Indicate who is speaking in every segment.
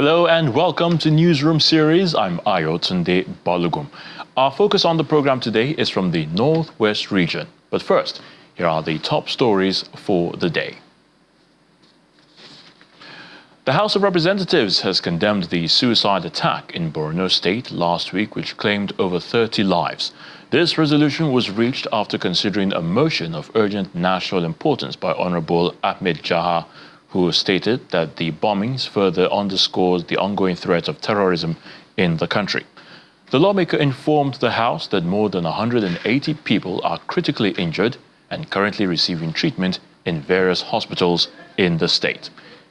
Speaker 1: Hello and welcome to Newsroom series. I'm Ayotunde Balugum. Our focus on the program today is from the Northwest region. But first, here are the top stories for the day. The House of Representatives has condemned the suicide attack in Borno State last week, which claimed over 30 lives. This resolution was reached after considering a motion of urgent national importance by Honorable Ahmed Jaha, who stated that the bombings further underscores the ongoing threat of terrorism in the country. The lawmaker informed the House that more than 180 people are critically injured and currently receiving treatment in various hospitals in the state.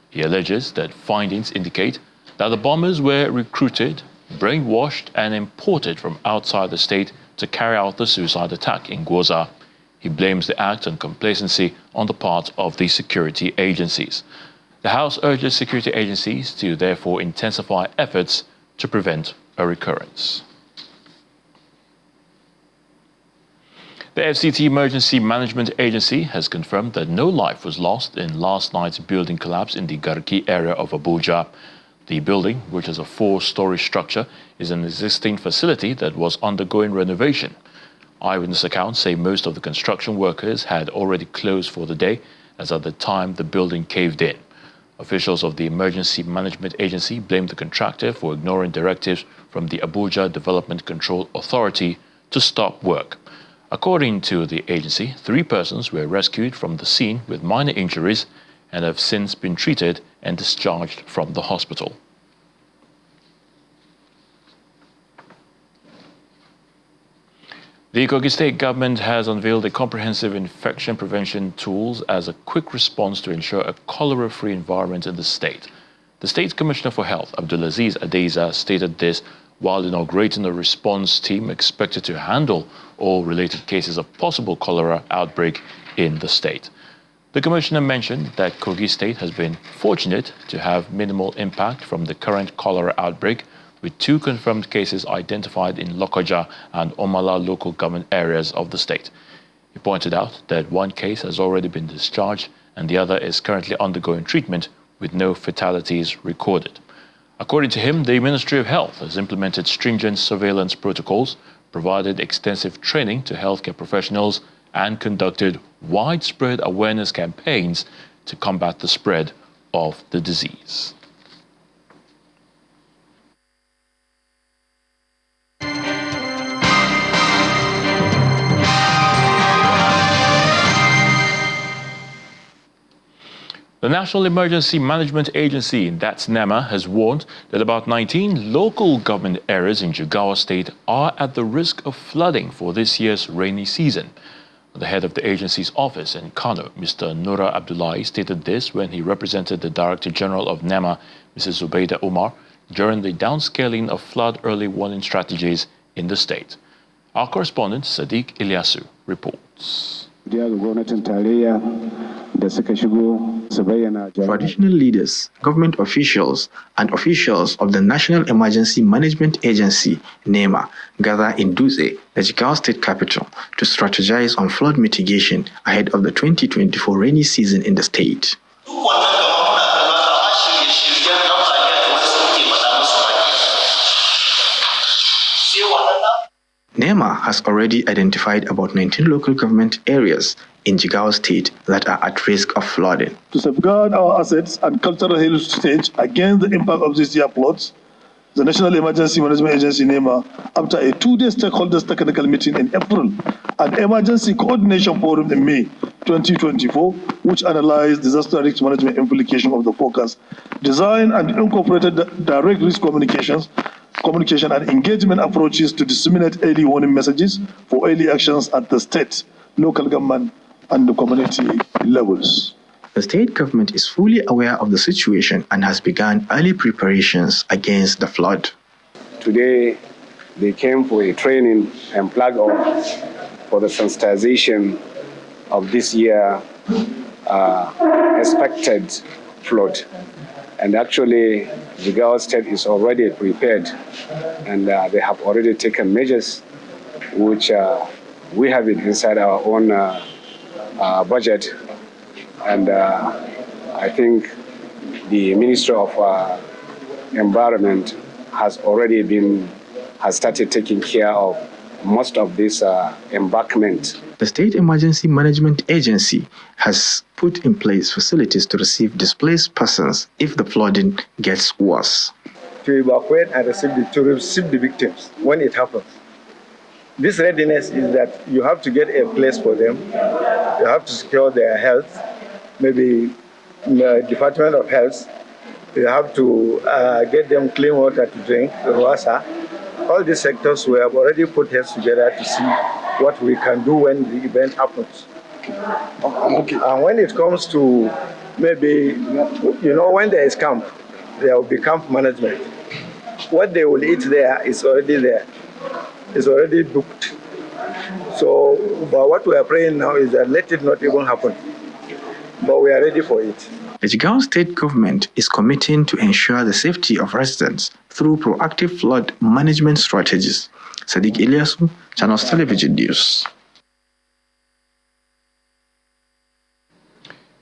Speaker 1: He alleges that findings indicate that the bombers were recruited, brainwashed, and imported from outside the state to carry out the suicide attack in Gwoza. He blames the act on complacency on the part of the security agencies. The House urges security agencies to therefore intensify efforts to prevent a recurrence. The FCT Emergency Management Agency has confirmed that no life was lost in last night's building collapse in the Garki area of Abuja. The building, which is a 4-story structure, is an existing facility that was undergoing renovation. Eyewitness accounts say most of the construction workers had already closed for the day, as at the time the building caved in. Officials of the Emergency Management Agency blamed the contractor for ignoring directives from the Abuja Development Control Authority to stop work. According to the agency, 3 persons were rescued from the scene with minor injuries and have since been treated and discharged from the hospital. The Kogi State government has unveiled a comprehensive infection prevention tools as a quick response to ensure a cholera-free environment in the state. The State Commissioner for Health, Abdulaziz Adeza, stated this while inaugurating a response team expected to handle all related cases of possible cholera outbreak in the state. The Commissioner mentioned that Kogi State has been fortunate to have minimal impact from the current cholera outbreak, with 2 confirmed cases identified in Lokoja and Omala local government areas of the state. He pointed out that 1 case has already been discharged and the other is currently undergoing treatment with no fatalities recorded. According to him, the Ministry of Health has implemented stringent surveillance protocols, provided extensive training to healthcare professionals, and conducted widespread awareness campaigns to combat the spread of the disease. The National Emergency Management Agency, that's NEMA, has warned that about 19 local government areas in Jigawa State are at the risk of flooding for this year's rainy season. The head of the agency's office in Kano, Mr. Nura Abdullahi, stated this when he represented the Director General of NEMA, Mrs. Zubaida Umar, during the downscaling of flood early warning strategies in the state. Our correspondent, Sadiq Ilyasu, reports.
Speaker 2: Traditional leaders, government officials, and officials of the National Emergency Management Agency, NEMA, gather in Dutse, the Jigawa state capital, to strategize on flood mitigation ahead of the 2024 rainy season in the state. NEMA has already identified about 19 local government areas in Jigawa State that are at risk of flooding.
Speaker 3: To safeguard our assets and cultural heritage against the impact of this year's floods, the National Emergency Management Agency, NEMA, after a 2-day stakeholders technical meeting in April and emergency coordination forum in May 2024, which analyzed disaster risk management implications of the forecast, designed and incorporated direct risk communication and engagement approaches to disseminate early warning messages for early actions at the state, local government, and the community levels.
Speaker 2: The state government is fully aware of the situation and has begun early preparations against the flood.
Speaker 4: Today, they came for a training and plug-off for the sensitization of this year expected flood. And actually, Jigawa State is already prepared, and they have already taken measures which we have it inside our own budget. And I think the Minister of environment has started taking care of most of this embankment.
Speaker 2: The State Emergency Management Agency has put in place facilities to receive displaced persons if the flooding gets worse.
Speaker 5: To evacuate and receive the victims when it happens. This readiness is that you have to get a place for them, you have to secure their health, maybe the Department of Health, you have to get them clean water to drink, water. All these sectors we have already put heads together to see what we can do when the event happens. Okay. And when it comes to maybe, when there is camp, there will be camp management. What they will eat there is already there. It's already booked. So, but what we are praying now is that let it not even happen. But we are ready for it.
Speaker 2: The Jigawa state government is committing to ensure the safety of residents through proactive flood management strategies. Sadiq Ilyasu, Channels Television News.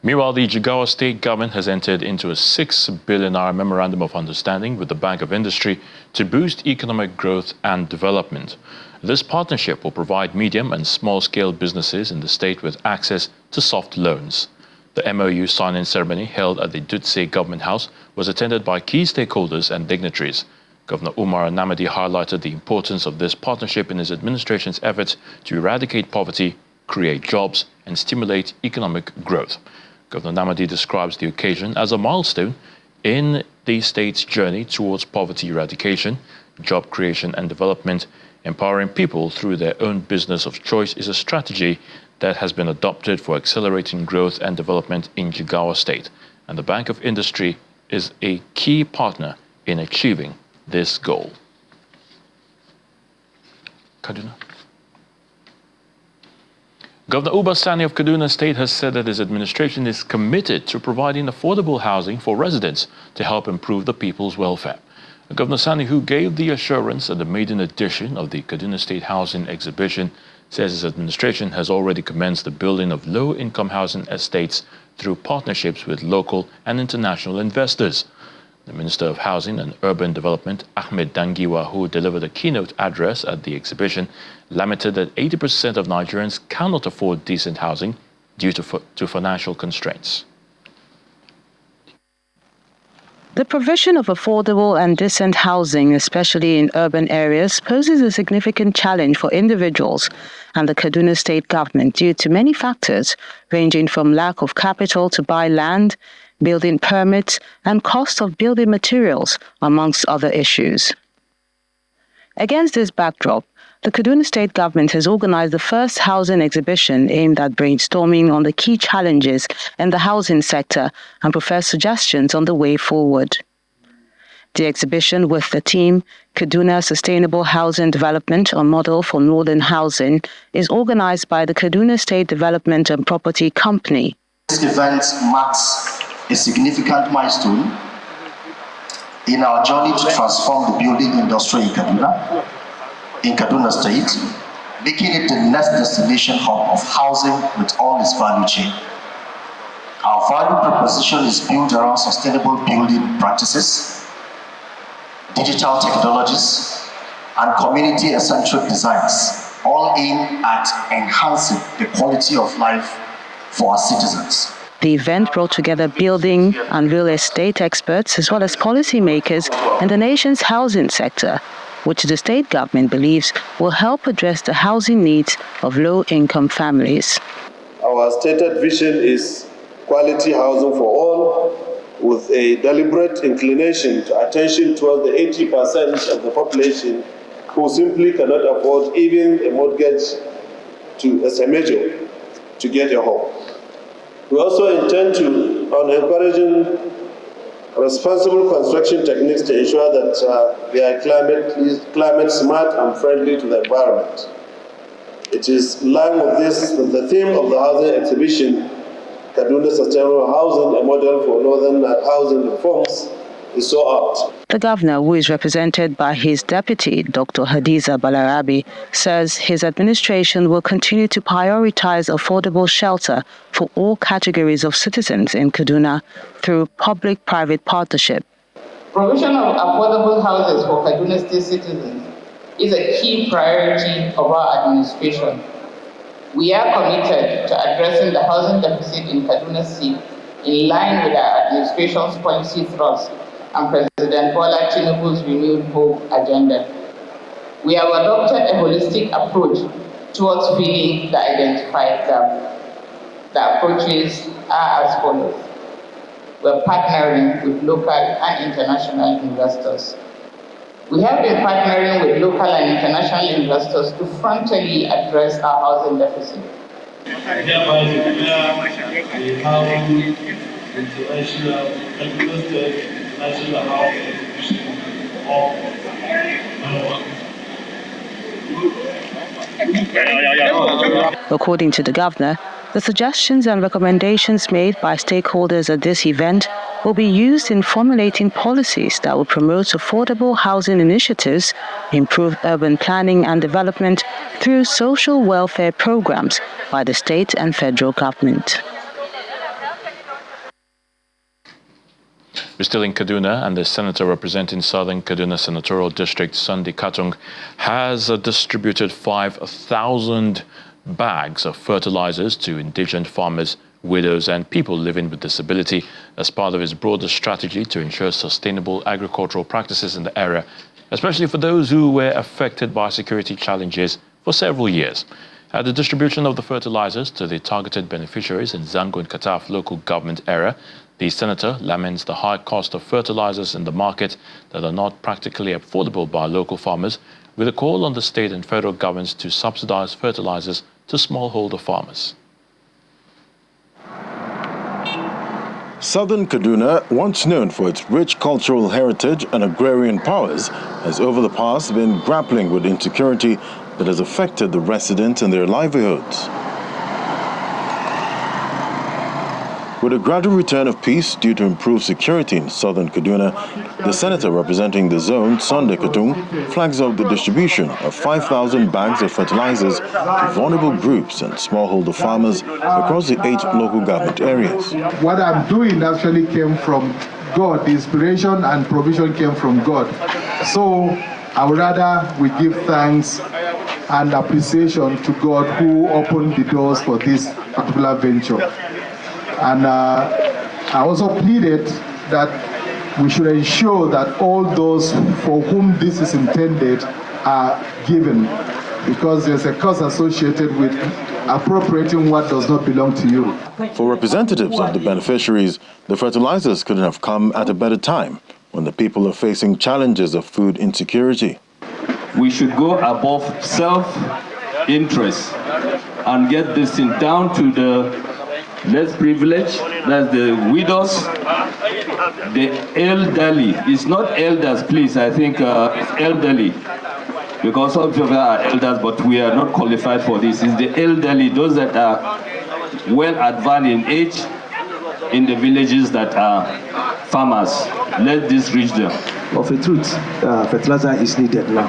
Speaker 1: Meanwhile, the Jigawa state government has entered into a $6 billion memorandum of understanding with the Bank of Industry to boost economic growth and development. This partnership will provide medium and small-scale businesses in the state with access to soft loans. The MOU signing ceremony held at the Dutse Government House was attended by key stakeholders and dignitaries. Governor Umar Namadi highlighted the importance of this partnership in his administration's efforts to eradicate poverty, create jobs, and stimulate economic growth. Governor Namadi describes the occasion as a milestone in the state's journey towards poverty eradication, job creation and development. Empowering people through their own business of choice is a strategy that has been adopted for accelerating growth and development in Jigawa State, and the Bank of Industry is a key partner in achieving this goal. Kaduna. Governor Uba Sani of Kaduna State has said that his administration is committed to providing affordable housing for residents to help improve the people's welfare. Governor Sani, who gave the assurance at the maiden edition of the Kaduna State Housing Exhibition, says his administration has already commenced the building of low-income housing estates through partnerships with local and international investors. The Minister of Housing and Urban Development, Ahmed Dangiwa, who delivered a keynote address at the exhibition, lamented that 80% of Nigerians cannot afford decent housing due to financial constraints.
Speaker 6: The provision of affordable and decent housing, especially in urban areas, poses a significant challenge for individuals and the Kaduna State government due to many factors, ranging from lack of capital to buy land, building permits, and cost of building materials, amongst other issues. Against this backdrop, the Kaduna State government has organized the first housing exhibition aimed at brainstorming on the key challenges in the housing sector and provides suggestions on the way forward. The exhibition, with the theme Kaduna Sustainable Housing Development, a Model for Northern Housing, is organized by the Kaduna State Development and Property Company.
Speaker 7: This event marks a significant milestone in our journey to transform the building industry in Kaduna State, making it the next destination hub of housing with all its value chain. Our value proposition is built around sustainable building practices, digital technologies, and community-centric designs, all aimed at enhancing the quality of life for our citizens.
Speaker 6: The event brought together building and real estate experts as well as policymakers in the nation's housing sector, which the state government believes will help address the housing needs of low-income families.
Speaker 8: Our stated vision is quality housing for all, with a deliberate inclination to attention towards the 80% of the population who simply cannot afford even a mortgage as a measure to get a home. We also intend on encouraging responsible construction techniques to ensure that they are climate smart and friendly to the environment. It is in line with the theme of the housing exhibition, Kaduna Sustainable Housing, a model for northern housing reforms, is so apt.
Speaker 6: The governor, who is represented by his deputy, Dr. Hadiza Balarabi, says his administration will continue to prioritize affordable shelter for all categories of citizens in Kaduna through public-private partnership.
Speaker 9: Provision of affordable houses for Kaduna State citizens is a key priority of our administration. We are committed to addressing the housing deficit in Kaduna State in line with our administration's policy thrust and President Bola Tinubu's renewed hope agenda. We have adopted a holistic approach towards filling the identified gap. The approaches are as follows. We're partnering with local and international investors. We have been partnering with local and international investors to frontally address our housing deficit.
Speaker 6: According to the governor, the suggestions and recommendations made by stakeholders at this event will be used in formulating policies that will promote affordable housing initiatives, improve urban planning and development through social welfare programs by the state and federal government.
Speaker 1: We're still in Kaduna, and the senator representing Southern Kaduna Senatorial District, Sunday Katung, has distributed 5,000 bags of fertilizers to indigent farmers, widows and people living with disability as part of his broader strategy to ensure sustainable agricultural practices in the area, especially for those who were affected by security challenges for several years. At the distribution of the fertilizers to the targeted beneficiaries in Zango and Kataf local government area, the senator laments the high cost of fertilizers in the market that are not practically affordable by local farmers, with a call on the state and federal governments to subsidize fertilizers to smallholder farmers.
Speaker 10: Southern Kaduna, once known for its rich cultural heritage and agrarian powers, has over the past been grappling with insecurity that has affected the residents and their livelihoods. With a gradual return of peace due to improved security in southern Kaduna, the senator representing the zone, Sunday Katung, flags off the distribution of 5,000 bags of fertilizers to vulnerable groups and smallholder farmers across the 8 local government areas.
Speaker 11: What I'm doing actually came from God. The inspiration and provision came from God. So I would rather we give thanks and appreciation to God who opened the doors for this particular venture. And I also pleaded that we should ensure that all those for whom this is intended are given, because there's a cost associated with appropriating what does not belong to you.
Speaker 10: For representatives of the beneficiaries, the fertilizers couldn't have come at a better time when the people are facing challenges of food insecurity.
Speaker 12: We should go above self-interest and get this thing down to the less privileged, that's the widows, the elderly. It's not elders, please, I think it's elderly. Because some of you are elders, but we are not qualified for this. It's the elderly, those that are well advanced in age, in the villages that are farmers. Let this reach them.
Speaker 13: Of a truth, fertilizer is needed now.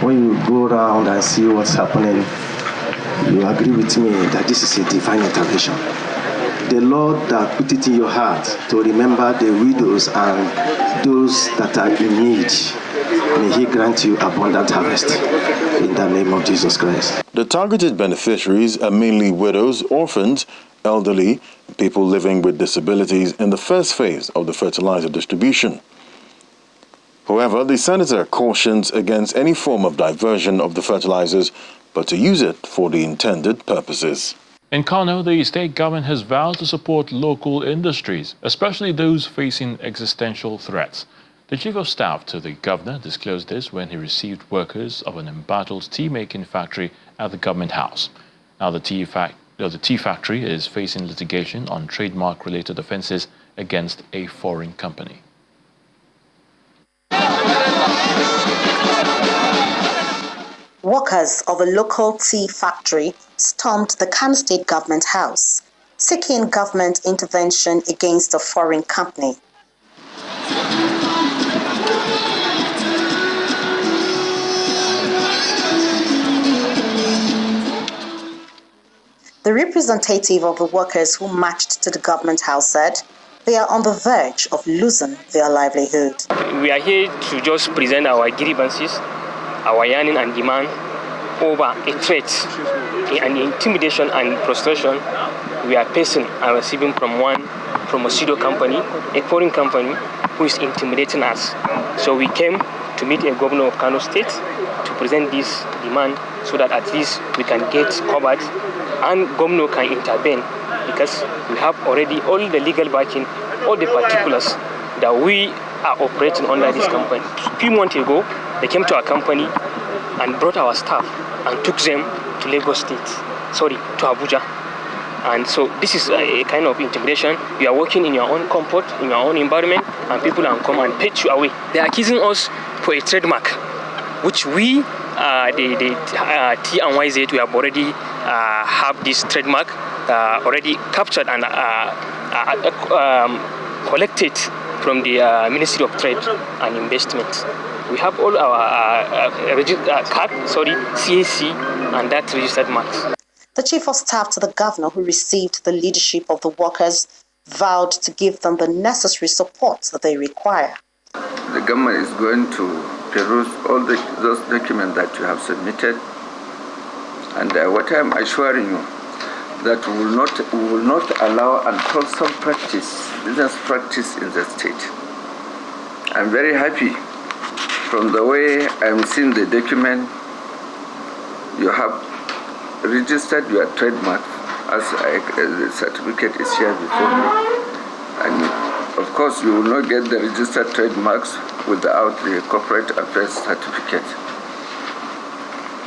Speaker 13: When you go around and see what's happening, you agree with me that this is a divine intervention. The Lord that put it in your heart to remember the widows and those that are in need, may He grant you abundant harvest in the name of Jesus Christ.
Speaker 10: The targeted beneficiaries are mainly widows, orphans, elderly, people living with disabilities in the first phase of the fertilizer distribution. However, the senator cautions against any form of diversion of the fertilizers, but to use it for the intended purposes.
Speaker 1: In Kano, the state government has vowed to support local industries, especially those facing existential threats. The chief of staff to the governor disclosed this when he received workers of an embattled tea-making factory at the government house. Now, the tea factory is facing litigation on trademark-related offences against a foreign company.
Speaker 14: Workers of a local tea factory stormed the Kano State government house, seeking government intervention against a foreign company. The representative of the workers who marched to the government house said they are on the verge of losing their livelihood.
Speaker 15: We are here to just present our grievances, our yearning and demand over a threat, an intimidation and frustration we are facing and receiving from a pseudo company, a foreign company who is intimidating us. So we came to meet a governor of Kano State to present this demand so that at least we can get covered and governor can intervene, because we have already all the legal backing, all the particulars that we are operating under this company. A few months ago, they came to our company and brought our staff and took them to to Abuja. And so this is a kind of intimidation. You are working in your own comfort, in your own environment, and people can come and pitch you away. They are accusing us for a trademark, which we, the T and YZ, we have already have this trademark already captured and collected from the Ministry of Trade and Investment. We have all our CAC, and that registered marks.
Speaker 14: The Chief of Staff to the Governor, who received the leadership of the workers, vowed to give them the necessary support that they require.
Speaker 16: The government is going to peruse all those documents that you have submitted, and what I am assuring you, that we will not allow unwholesome business practice in the state. I'm very happy from the way I'm seeing the document. You have registered your trademark as the certificate is here before me, and of course you will not get the registered trademarks without the corporate affairs certificate.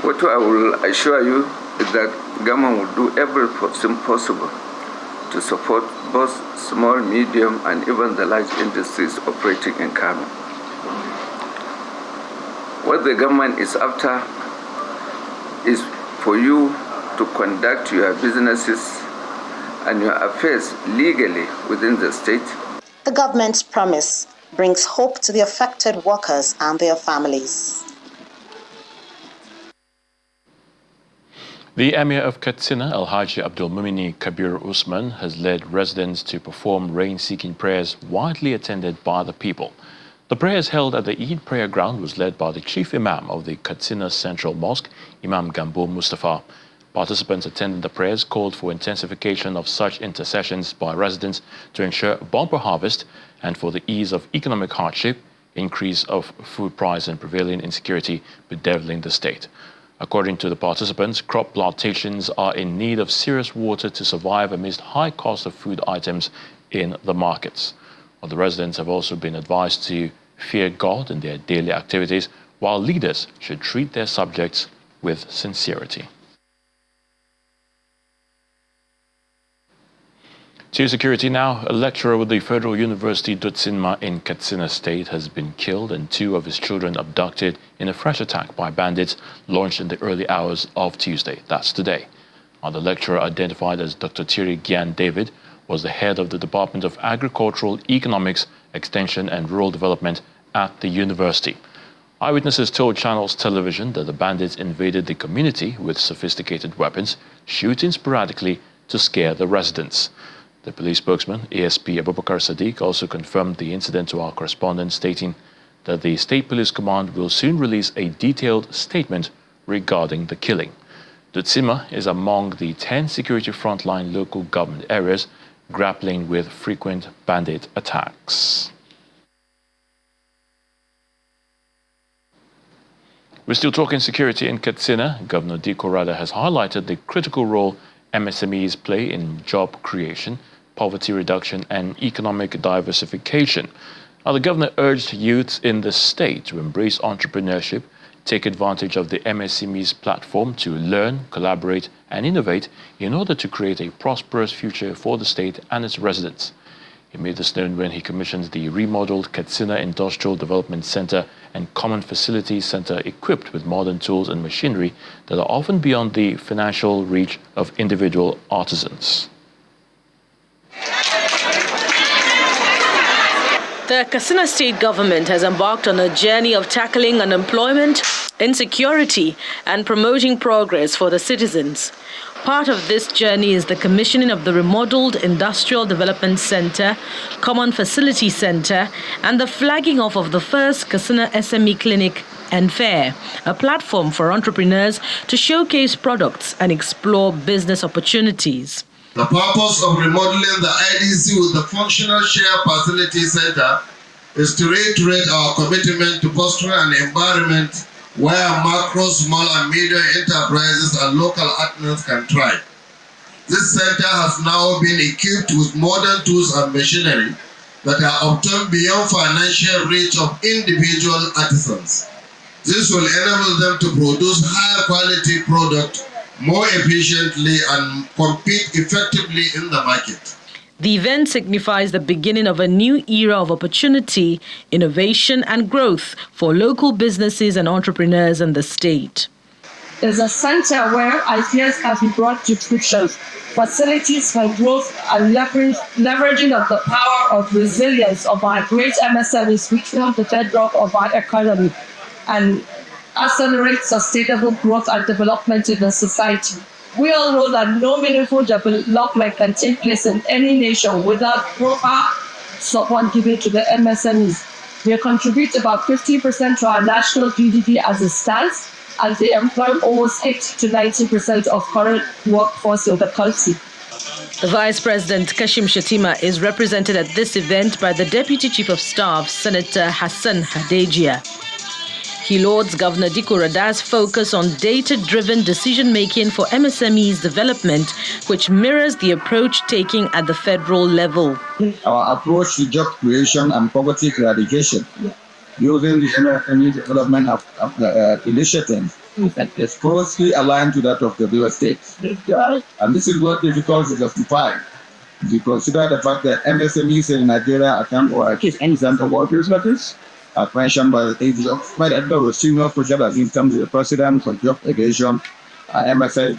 Speaker 16: What I will assure you is that government will do everything possible to support both small, medium, and even the large industries operating in Kano. What the government is after is for you to conduct your businesses and your affairs legally within the state.
Speaker 14: The government's promise brings hope to the affected workers and their families.
Speaker 1: The Emir of Katsina, Alhaji Abdul Mumini Kabir Usman, has led residents to perform rain-seeking prayers widely attended by the people. The prayers held at the Eid prayer ground was led by the Chief Imam of the Katsina Central Mosque, Imam Gambo Mustafa. Participants attending the prayers called for intensification of such intercessions by residents to ensure a bumper harvest and for the ease of economic hardship, increase of food price and prevailing insecurity bedeviling the state. According to the participants, crop plantations are in need of serious water to survive amidst high cost of food items in the markets. Well, the residents have also been advised to fear God in their daily activities, while leaders should treat their subjects with sincerity. To security now, a lecturer with the Federal University Dutsinma in Katsina State has been killed and 2 of his children abducted in a fresh attack by bandits launched in the early hours of Tuesday. That's today. The lecturer, identified as Dr. Thierry Gyan David, was the head of the Department of Agricultural Economics, Extension and Rural Development at the university. Eyewitnesses told Channels Television that the bandits invaded the community with sophisticated weapons, shooting sporadically to scare the residents. The police spokesman, ASP Abubakar Sadiq, also confirmed the incident to our correspondent, stating that the State Police Command will soon release a detailed statement regarding the killing. Dutsima is among the 10 security frontline local government areas grappling with frequent bandit attacks. We're still talking security in Katsina. Governor Diko Rada has highlighted the critical role MSMEs play in job creation, poverty reduction and economic diversification. Now, the governor urged youths in the state to embrace entrepreneurship, take advantage of the MSMEs platform to learn, collaborate and innovate in order to create a prosperous future for the state and its residents. He made this known when he commissioned the remodeled Katsina Industrial Development Center and Common Facilities Center equipped with modern tools and machinery that are often beyond the financial reach of individual artisans.
Speaker 17: The Katsina state government has embarked on a journey of tackling unemployment, insecurity, and promoting progress for the citizens. Part of this journey is the commissioning of the remodeled Industrial Development Center, Common Facility Center, and the flagging off of the first Katsina SME Clinic and Fair, a platform for entrepreneurs to showcase products and explore business opportunities.
Speaker 18: The purpose of remodeling the IDC with the Functional Share Facility Center is to reiterate our commitment to fostering an environment where macro, small and medium enterprises and local partners can thrive. This center has now been equipped with modern tools and machinery that are obtained beyond financial reach of individual artisans. This will enable them to produce higher quality products more efficiently and compete effectively in the market.
Speaker 17: The event signifies the beginning of a new era of opportunity, innovation and growth for local businesses and entrepreneurs in the state.
Speaker 19: There's a center where ideas can be brought to fruition, facilities for growth and leveraging of the power of resilience of our great MSMEs, which form the bedrock of our economy, and accelerate sustainable growth and development in the society. We all know that no meaningful development can take place in any nation without proper support given to the MSMEs. They contribute about 50% to our national GDP as it stands, and they employ almost 80 to 90% of current workforce in the country.
Speaker 17: The Vice President Kashim Shettima is represented at this event by the Deputy Chief of Staff, Senator Hassan Hadejia. He lauds Governor Dikko Rada's focus on data-driven decision-making for MSMEs development, which mirrors the approach taken at the federal level.
Speaker 20: Our approach to job creation and poverty eradication, using the SME development initiative, is closely aligned to that of the real estate. And this is what difficult to justify. If you consider the fact that MSMEs in Nigeria account for at least 80% of workers like this, as mentioned by the senior project in terms of the president for job creation, MSA.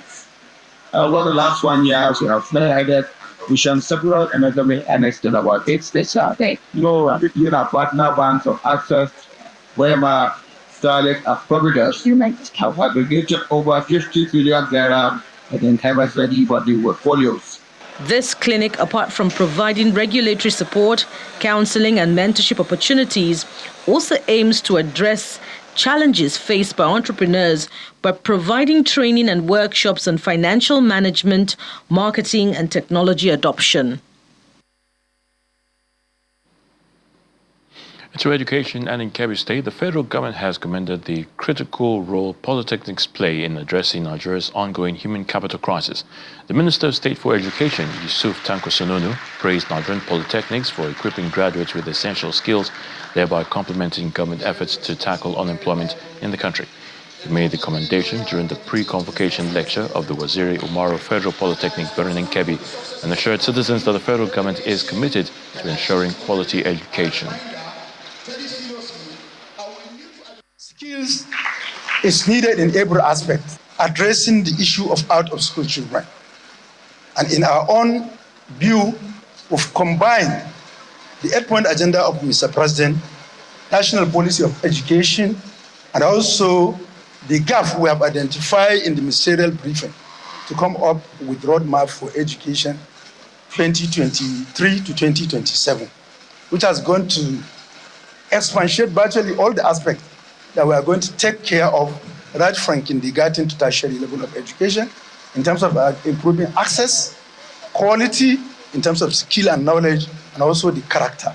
Speaker 20: Over the last 1 year, we have spearheaded vision several MSME annexed to about 8 states. Our partner banks of Access, Wema, Starlink, and Providence have aggregated over 50 billion naira in MSME for the portfolios.
Speaker 17: This clinic, apart from providing regulatory support, counseling and mentorship opportunities, also aims to address challenges faced by entrepreneurs by providing training and workshops on financial management, marketing and technology adoption.
Speaker 1: To education and in Kebbi State, the federal government has commended the critical role polytechnics play in addressing Nigeria's ongoing human capital crisis. The Minister of State for Education, Yusuf Tanko Sononu, praised Nigerian polytechnics for equipping graduates with essential skills, thereby complementing government efforts to tackle unemployment in the country. He made the commendation during the pre-convocation lecture of the Waziri Umaru Federal Polytechnic Birnin Kebbi and assured citizens that the federal government is committed to ensuring quality education.
Speaker 21: Skills is needed in every aspect, addressing the issue of out-of-school children. And in our own view, we've combined the 8-point agenda of Mr. President, national policy of education, and also the gap we have identified in the ministerial briefing to come up with roadmap for education 2023 to 2027, which has gone to expatiate virtually all the aspects that we are going to take care of right from kindergarten to tertiary level of education in terms of improving access, quality, in terms of skill and knowledge, and also the character.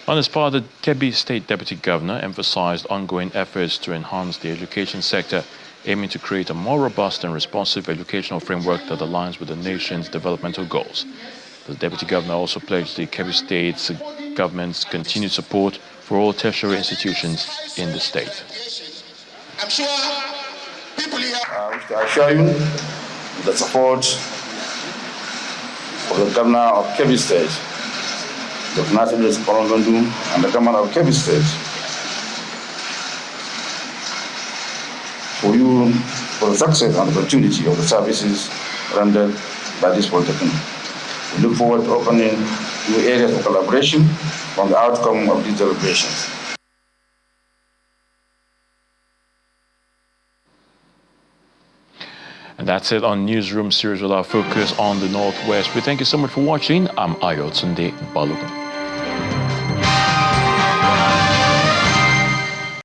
Speaker 1: On his part, the Kebbi State Deputy Governor emphasized ongoing efforts to enhance the education sector, aiming to create a more robust and responsive educational framework that aligns with the nation's developmental goals. The Deputy Governor also pledged the Kebbi State's government's continued support for all tertiary institutions in the state.
Speaker 21: I'm sure people here wish to assure you the support of the Governor of Kebbi State, Dr. Nathalie Korongondu, and the Governor of Kebbi State for you for the success and opportunity of the services rendered by this Polytechnic. We look forward to opening new areas of collaboration from the outcome of these deliberations.
Speaker 1: And that's it on Newsroom series with our focus on the Northwest. We thank you so much for watching. I'm Ayotunde Balogun.